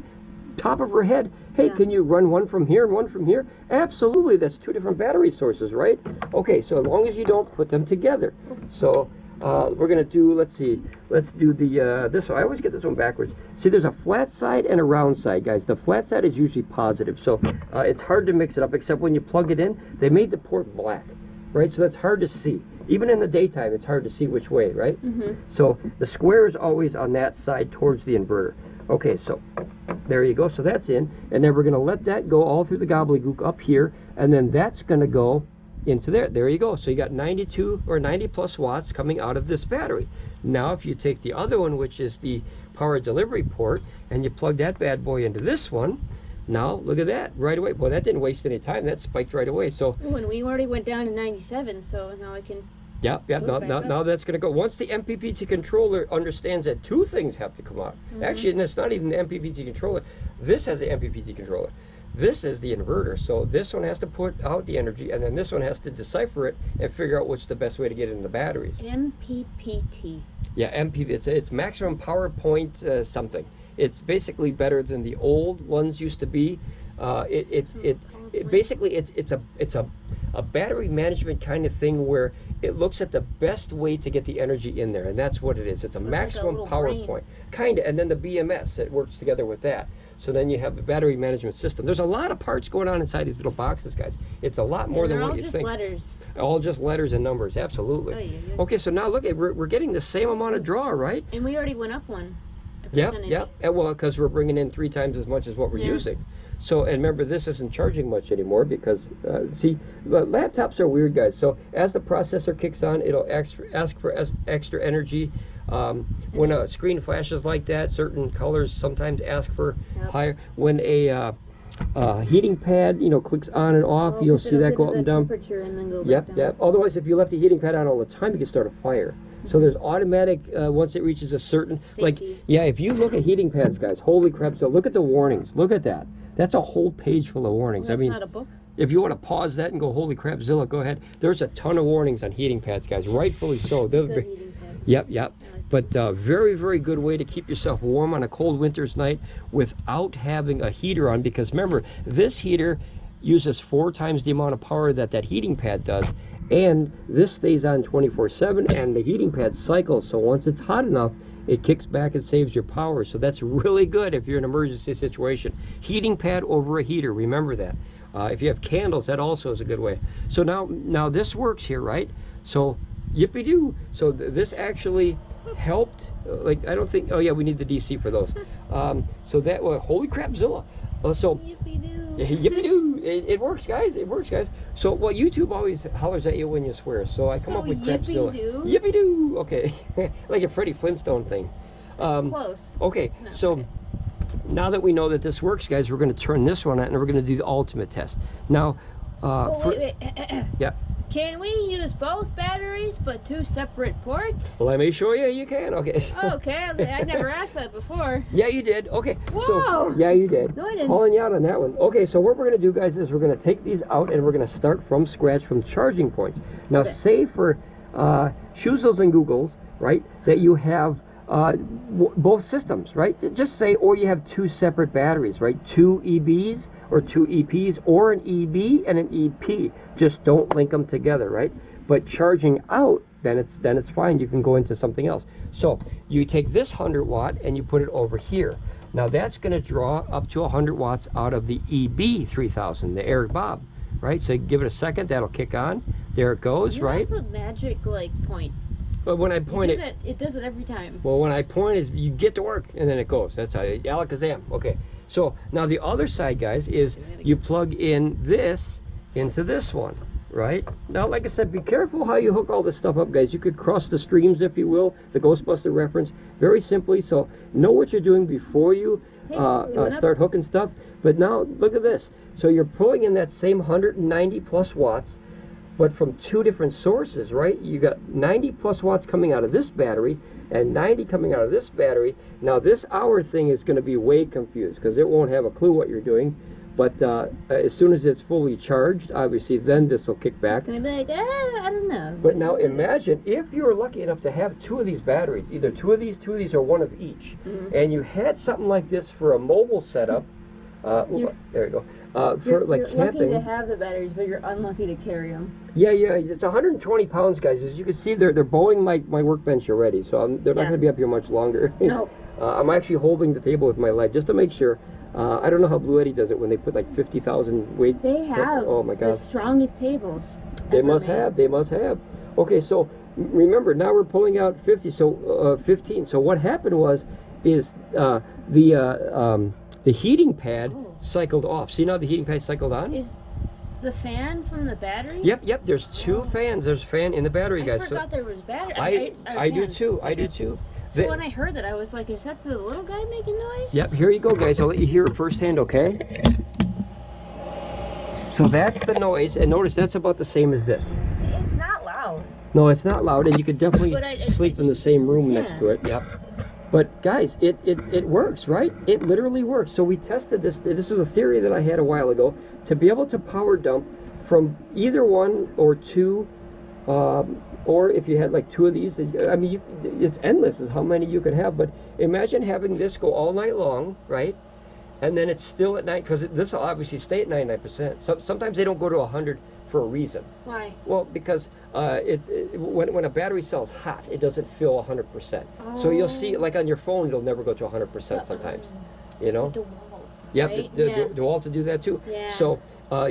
top of her head. Hey, can you run one from here and one from here? Absolutely, that's 2 different battery sources, right? Okay, so as long as you don't put them together. So we're going to do, let's do the, this one. I always get this one backwards. See, there's a flat side and a round side, guys. The flat side is usually positive, so it's hard to mix it up, except when you plug it in, they made the port black, right? So that's hard to see. Even in the daytime, it's hard to see which way, right? So the square is always on that side towards the inverter. Okay, so there you go. So that's in, and then we're going to let that go all through the gobbledygook up here, and then that's going to go into there. There you go. So you got 92 or 90 plus watts coming out of this battery. Now if you take the other one, which is the power delivery port, and you plug that bad boy into this one, now look at that right away. Well, that didn't waste any time. That spiked right away. So when we already went down to 97, so now I can... Yeah. Now that's going to go. Once the MPPT controller understands that 2 things have to come out. Actually, and it's not even the MPPT controller. This has the MPPT controller. This is the inverter. So this one has to put out the energy, and then this one has to decipher it and figure out what's the best way to get it in the batteries. MPPT. Yeah, MPPT. It's maximum power point something. It's basically better than the old ones used to be. Basically it's a battery management kind of thing where it looks at the best way to get the energy in there, and that's what it is. It's a maximum like power point, kind of, and then the BMS, it works together with that. So then you have the battery management system. There's a lot of parts going on inside these little boxes, guys. It's a lot more than what you think. All just letters and numbers, absolutely. Okay, so now look, we're getting the same amount of draw, right? And we already went up one. Yep. Well, because we're bringing in 3 times as much as what we're using. So, and remember, this isn't charging much anymore because, see, the laptops are weird, guys. So as the processor kicks on, it'll ask for extra energy. When a screen flashes like that, certain colors sometimes ask for higher. When a heating pad, clicks on and off, you'll see that go up and down. And then go back down. Otherwise, if you left the heating pad on all the time, you can start a fire. So there's automatic, once it reaches a certain, safety. If you look at heating pads, guys, holy crap, so look at the warnings. Look at that. That's a whole page full of warnings. Well, that's not a book? If you want to pause that and go, holy crap, Zilla, go ahead. There's a ton of warnings on heating pads, guys, rightfully so. Good heating pad. Yep. But very, very good way to keep yourself warm on a cold winter's night without having a heater on, because remember, this heater uses 4 times the amount of power that heating pad does, and this stays on 24/7, and the heating pad cycles, so once it's hot enough, it kicks back and saves your power. So that's really good if you're in an emergency situation. Heating pad over a heater, remember that. If you have candles, that also is a good way. So now this works here, right? So yippee-doo. So this actually helped, I don't think, oh yeah, we need the DC for those. So that, well, holy crap, Zilla. So yippee-doo. Yippee-doo. It works, guys. It works, guys. So, well, YouTube always hollers at you when you swear. So I come up with crapzilla. Yippee-doo. Okay. Like a Freddie Flintstone thing. Close. Okay. No, so okay. Now that we know that this works, guys, we're going to turn this one on and we're going to do the ultimate test. Now, wait. Yeah. Can we use both batteries but 2 separate ports? Let me show you. You can. Okay. Okay. I never asked that before. Yeah, you did. Okay. Whoa. So, yeah, you did. No, I didn't. Calling you out on that one. Okay, so what we're going to do, guys, is we're going to take these out and we're going to start from scratch from charging points. Now, say for Shoozles and Googles, right, that you have both systems, right? Just say, or you have 2 separate batteries, right? 2 EBs or 2 EPs, or an EB and an EP. Just don't link them together, right? But charging out, then it's fine. You can go into something else. So you take this 100 watt and you put it over here. Now that's going to draw up to 100 watts out of the EB 3000, the Eric Bob, right? So give it a second, that'll kick on. There it goes, right? That's the magic point. But when I point it does it every time. Well, when I point is you get to work and then it goes. That's how Alakazam. Okay. So now the other side, guys, is you plug in this into this one, right? Now, like I said, be careful how you hook all this stuff up, guys. You could cross the streams, if you will, the Ghostbuster reference, very simply. So know what you're doing before you start hooking stuff. But now, look at this. So you're pulling in that same 190 plus watts, but from two different sources, right? You got 90 plus watts coming out of this battery and 90 coming out of this battery. Now this hour thing is going to be way confused because it won't have a clue what you're doing. But as soon as it's fully charged, obviously, then this will kick back. It's gonna be like, I don't know. But now imagine if you were lucky enough to have two of these batteries, either two of these, or one of each, and you had something like this for a mobile setup. There you go. For like you're camping. lucky to have the batteries, but you're unlucky to carry them. Yeah, it's 120 pounds, guys. As you can see, they're bowing my workbench already, so they're not going to be up here much longer. No. I'm actually holding the table with my leg just to make sure. I don't know how Bluetti does it when they put like 50,000 weight. They have oh my God. the strongest tables. They must have. They must have. Okay, so remember now we're pulling out 50. So 15. So what happened is the heating pad cycled off. See now the heating pad cycled on. Is the fan from the battery? Yep. There's two fans. There's a fan in the battery, guys. I forgot there was battery. I do too. I do too. So when I heard that, I was like, is that the little guy making noise? Yep, here you go, guys. I'll let you hear it firsthand, okay? So that's the noise, and notice that's about the same as this. It's not loud. No, it's not loud, and you could definitely sleep in the same room next to it, yep. But guys, it works, right? It literally works. So we tested this. This is a theory that I had a while ago, to be able to power dump from either one or two, or if you had like two of these, I mean, it's endless is how many you could have. But imagine having this go all night long, right? And then it's still at night, because this will obviously stay at 99%. Sometimes they don't go to 100 for a reason. Why? Well, because when a battery cell's hot, it doesn't fill 100%. Oh. So you'll see, like on your phone, it'll never go to 100% sometimes. You know? The wall. Yep, right? the wall to do that too. Yeah. So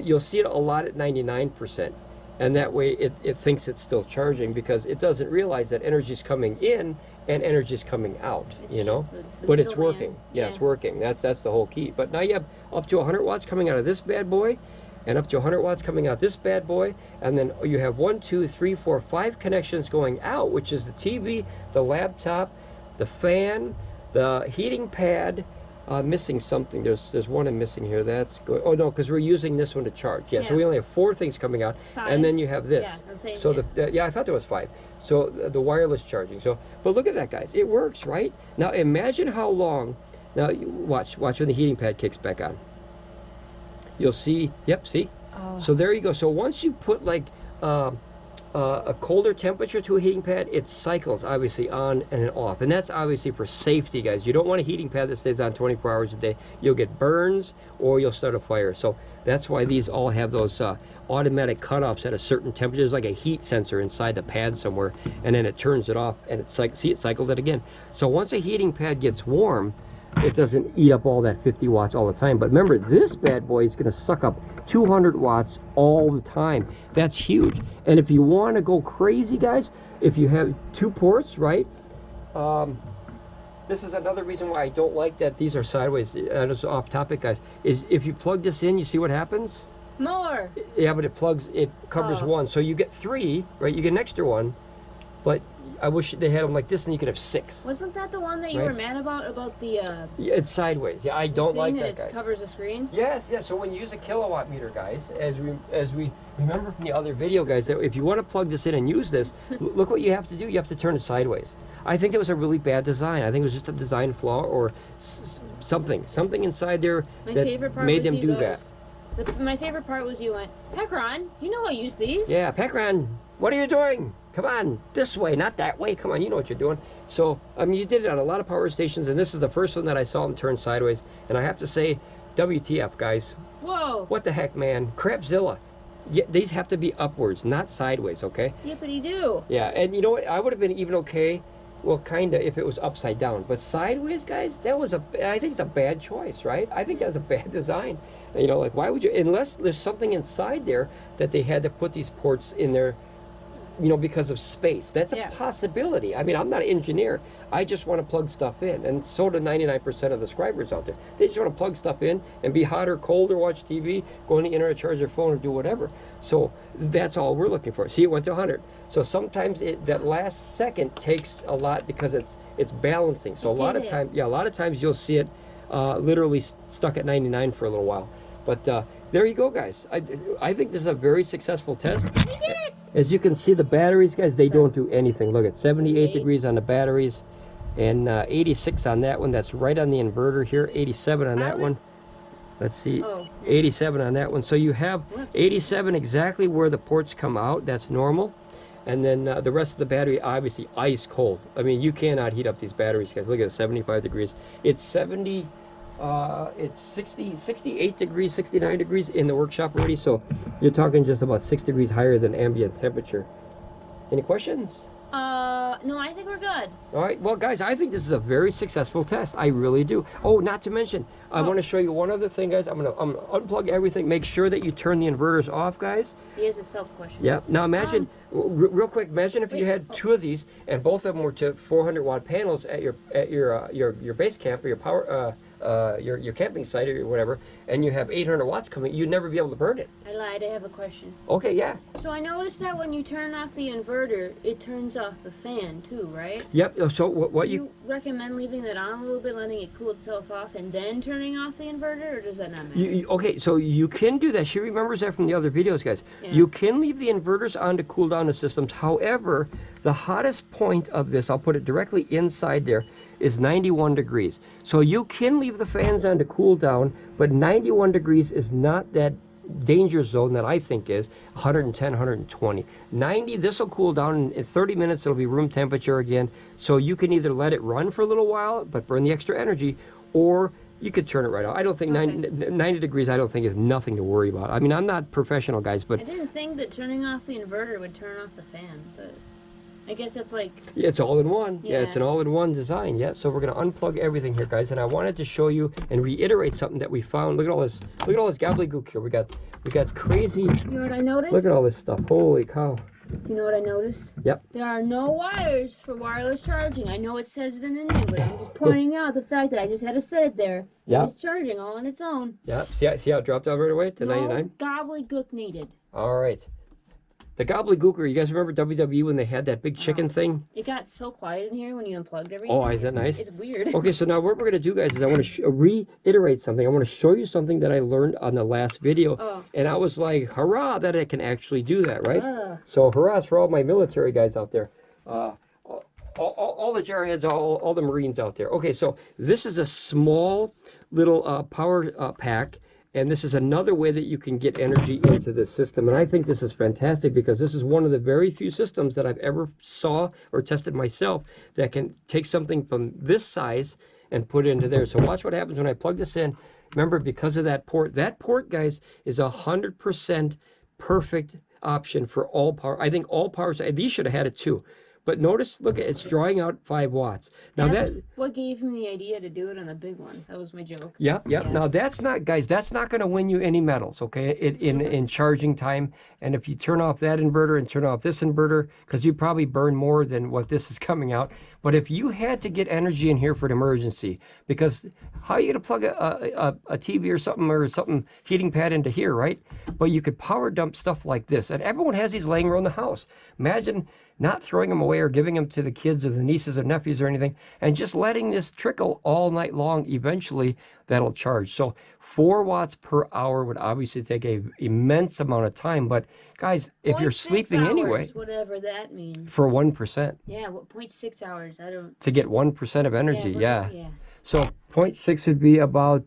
you'll see it a lot at 99%. And that way it thinks it's still charging, because it doesn't realize that energy is coming in and energy is coming out, It's you know? just the But it's middleman. working. Yeah, it's working. That's the whole key. But now you have up to 100 watts coming out of this bad boy, and up to 100 watts coming out this bad boy, and then you have 1, 2, 3, 4, 5 connections going out, which is the TV, the laptop, the fan, the heating pad. Missing something. There's one I'm missing here. That's good. Oh no, because we're using this one to charge. Yeah, so we only have 4 things coming out, 5. and then you have this. Yeah, the same, so I thought there was 5. So the wireless charging. So, but look at that, guys. It works, right? Now imagine how long. Now watch when the heating pad kicks back on. You'll see. Yep. See. Oh. So there you go. So once you put like a colder temperature to a heating pad, it cycles obviously on and off, and that's obviously for safety, guys. You don't want a heating pad that stays on 24 hours a day. You'll get burns or you'll start a fire. So that's why these all have those automatic cutoffs at a certain temperature. There's like a heat sensor inside the pad somewhere, and then it turns it off, and it's like, see, it cycled it again. So once a heating pad gets warm, it doesn't eat up all that 50 watts all the time. But remember, this bad boy is going to suck up 200 watts all the time. That's huge. And if you want to go crazy, guys, if you have 2 ports, right? This is another reason why I don't like that these are sideways. Just off topic, guys, is if you plug this in, you see what happens? More. Yeah, but it covers 1. So you get 3, right? You get an extra one. But I wish they had them like this, and you could have 6. Wasn't that the one that you were mad about the Yeah, it's sideways. Yeah, I don't like that, guys. It covers the screen? Yes. So when you use a kilowatt meter, guys, as we remember from the other video, guys, that if you want to plug this in and use this, look what you have to do. You have to turn it sideways. I think that was a really bad design. I think it was just a design flaw or something inside there that made them do that. My favorite part was you went, PECRON, you know I use these. Yeah, PECRON, what are you doing? Come on, this way, not that way. Come on, you know what you're doing. So, I mean, you did it on a lot of power stations, and this is the first one that I saw them turn sideways. And I have to say, WTF, guys. Whoa. What the heck, man? Crapzilla. Yeah, these have to be upwards, not sideways, okay? Yippity do. Yeah, and you know what? I would have been even okay, well, kind of, if it was upside down. But sideways, guys, I think it's a bad choice, right? I think that was a bad design. You know, like, why would you, unless there's something inside there that they had to put these ports in there you know, because of space. That's a Yeah. possibility. I mean, I'm not an engineer. I just want to plug stuff in, and so do 99% of the subscribers out there. They just want to plug stuff in and be hot or cold or watch TV, go on the internet, charge their phone, or do whatever. So that's all we're looking for. See, it went to 100. So sometimes that last second takes a lot because it's balancing. So a lot of times you'll see it literally stuck at 99 for a little while. But there you go, guys. I think this is a very successful test. We did it! As you can see, the batteries, guys, they don't do anything. Look at 78 degrees on the batteries and 86 on that one. That's right on the inverter here. 87 on that one. Let's see. 87 on that one. So you have 87 exactly where the ports come out. That's normal. And then the rest of the battery, obviously, ice cold. I mean, you cannot heat up these batteries, guys. Look at it, 75 degrees. It's 68 degrees, 69 degrees in the workshop already. So you're talking just about 6 degrees higher than ambient temperature. Any questions? No, I think we're good. All right, well, guys, I think this is a very successful test. I really do. Oh, not to mention, I want to show you one other thing, guys. I'm gonna unplug everything. Make sure that you turn the inverters off, guys. Here's a self-question. Yeah. Now imagine, real quick, imagine if you had two of these and both of them were to 400 watt panels at your base camp or your power your camping site or whatever, and you have 800 watts coming. You'd never be able to burn it. I lied. I have a question. Okay. Yeah. So I noticed that when you turn off the inverter, it turns off the fan too, right? Yep. So what Do you recommend leaving that on a little bit, letting it cool itself off, and then turning off the inverter, or does that not matter? Okay, so you can do that. She remembers that from the other videos, guys. Yeah. You can leave the inverters on to cool down the systems. However, the hottest point of this, I'll put it directly inside there, is 91 degrees. So you can leave the fans on to cool down, but 91 degrees is not that danger zone that I think is 110, 120. 90, this will cool down in 30 minutes. It'll be room temperature again. So you can either let it run for a little while, but burn the extra energy, or you could turn it right off. I don't think 90 degrees, I don't think is nothing to worry about. I mean, I'm not professional, guys, but I didn't think that turning off the inverter would turn off the fan, but I guess that's like... Yeah, it's all in one. Yeah, it's an all-in-one design. Yeah, so we're going to unplug everything here, guys, and I wanted to show you and reiterate something that we found. Look at all this. Look at all this gobbledygook here. We got crazy... You know what I noticed? Look at all this stuff. Holy cow. Do you know what I noticed? Yep. There are no wires for wireless charging. I know it says it in the name, but I'm just pointing out the fact that I just had to set it there. Yeah. It's charging all on its own. Yeah, see how it dropped down right away to 99? No gobbledygook needed. All right. The gobbledygooker, you guys remember WWE when they had that big chicken thing? It got so quiet in here when you unplugged everything. Oh, is that nice? It's weird. Okay, so now what we're going to do, guys, is I want to reiterate something. I want to show you something that I learned on the last video. Oh. And I was like, hurrah, that I can actually do that, right? So hurrahs for all my military guys out there. All the jarheads, all the Marines out there. Okay, so this is a small little power pack. And this is another way that you can get energy into the system. And I think this is fantastic because this is one of the very few systems that I've ever saw or tested myself that can take something from this size and put it into there. So watch what happens when I plug this in. Remember, because of that port, guys, is 100% perfect option for all power. I think all powers, these should have had it too. But notice, look, it's drawing out 5 watts. Now that's what gave him the idea to do it on the big ones. That was my joke. Yep. Yeah. Now that's not, guys, that's not going to win you any medals, okay, in charging time. And if you turn off that inverter and turn off this inverter, because you probably burn more than what this is coming out. But if you had to get energy in here for an emergency, because how are you going to plug a TV or something heating pad into here, right? But you could power dump stuff like this. And everyone has these laying around the house. Imagine not throwing them away or giving them to the kids or the nieces or nephews or anything, and just letting this trickle all night long. Eventually, that'll charge. So 4 watts per hour would obviously take an immense amount of time. But guys, if you're sleeping hours, anyway, whatever that means. For 1%. Yeah, what 0.6 hours? I don't. To get 1% of energy, yeah. Yeah. So 0.6 would be about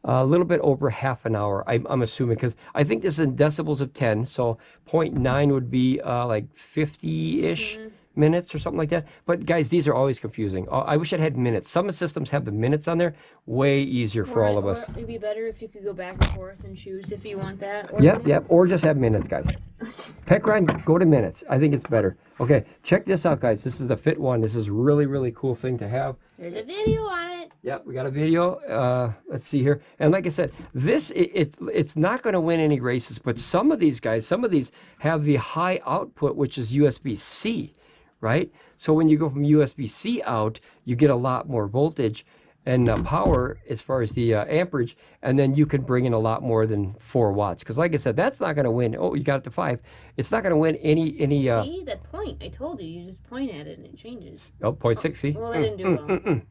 a little bit over half an hour, I'm assuming, because I think this is in decibels of 10. So 0.9 would be like 50-ish. minutes or something like that. But guys, these are always confusing. I wish it had minutes. Some systems have the minutes on there. Way easier for all of us. It'd be better if you could go back and forth and choose if you want that. Or Yep. Or just have minutes, guys. PECRON, go to minutes. I think it's better. Okay, check this out, guys. This is the Fit One. This is really, really cool thing to have. There's a video on it. Yep, we got a video. Let's see here. And like I said, this it's not going to win any races, but some of these guys, some of these have the high output, which is USB-C, right? So when you go from USB-C out, you get a lot more voltage and power as far as the amperage, and then you can bring in a lot more than 4 watts. Because like I said, that's not going to win. Oh, you got it to 5. It's not going to win any. See that point? I told you. You just point at it and it changes. Oh, 0.6. See? Well, I didn't do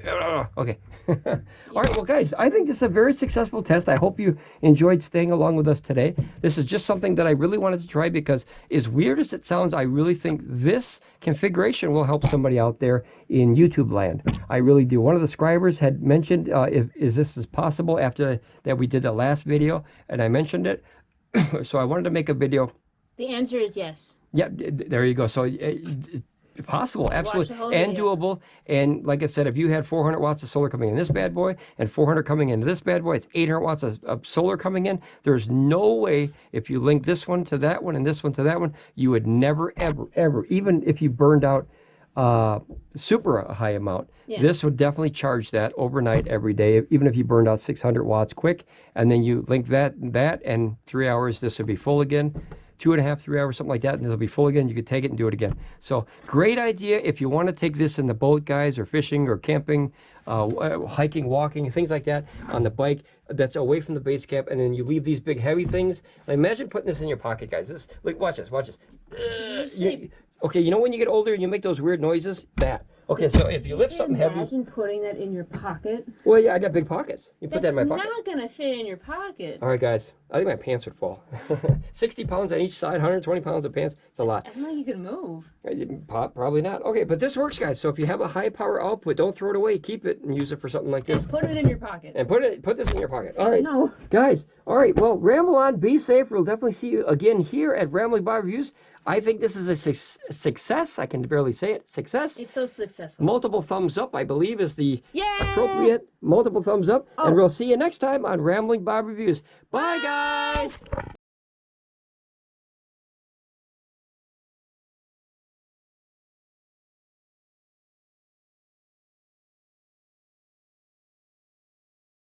well. Okay. All right, well, guys, I think this is a very successful test. I hope you enjoyed staying along with us today. This is just something that I really wanted to try because, as weird as it sounds, I really think this configuration will help somebody out there in YouTube land. I really do. One of the subscribers had mentioned if this is possible after that we did the last video, and I mentioned it. So I wanted to make a video. The answer is yes. Yep, there you go. So possible, absolutely, and doable. And like I said, if you had 400 watts of solar coming in this bad boy and 400 coming into this bad boy, it's 800 watts of solar coming in. There's no way, if you link this one to that one and this one to that one, you would never, ever, even if you burned out super high amount, this would definitely charge that overnight every day, even if you burned out 600 watts quick, and then you link that and 3 hours, this would be full again. 2.5, 3 hours, something like that, and it'll be full again. You could take it and do it again. So great idea if you want to take this in the boat, guys, or fishing or camping, hiking, walking, things like that on the bike that's away from the base camp, and then you leave these big heavy things. Like, imagine putting this in your pocket, guys. This, like, watch this. Okay, you know when you get older and you make those weird noises? That. Okay, so if you lift something heavy... Imagine putting that in your pocket. Well, yeah, I got big pockets. You put that in my pocket. That's not going to fit in your pocket. All right, guys. I think my pants would fall. 60 pounds on each side, 120 pounds of pants. It's a lot. I don't think you can move. Probably not. Okay, but this works, guys. So if you have a high power output, don't throw it away. Keep it and use it for something like this. And put it in your pocket. And put this in your pocket. All right. No. Guys, all right. Well, ramble on. Be safe. We'll definitely see you again here at Ramblin Bob Reviews. I think this is a success. I can barely say it. Success. It's so successful. Multiple thumbs up, I believe, is the appropriate multiple thumbs up. And we'll see you next time on Ramblin Bob Reviews. Bye, guys.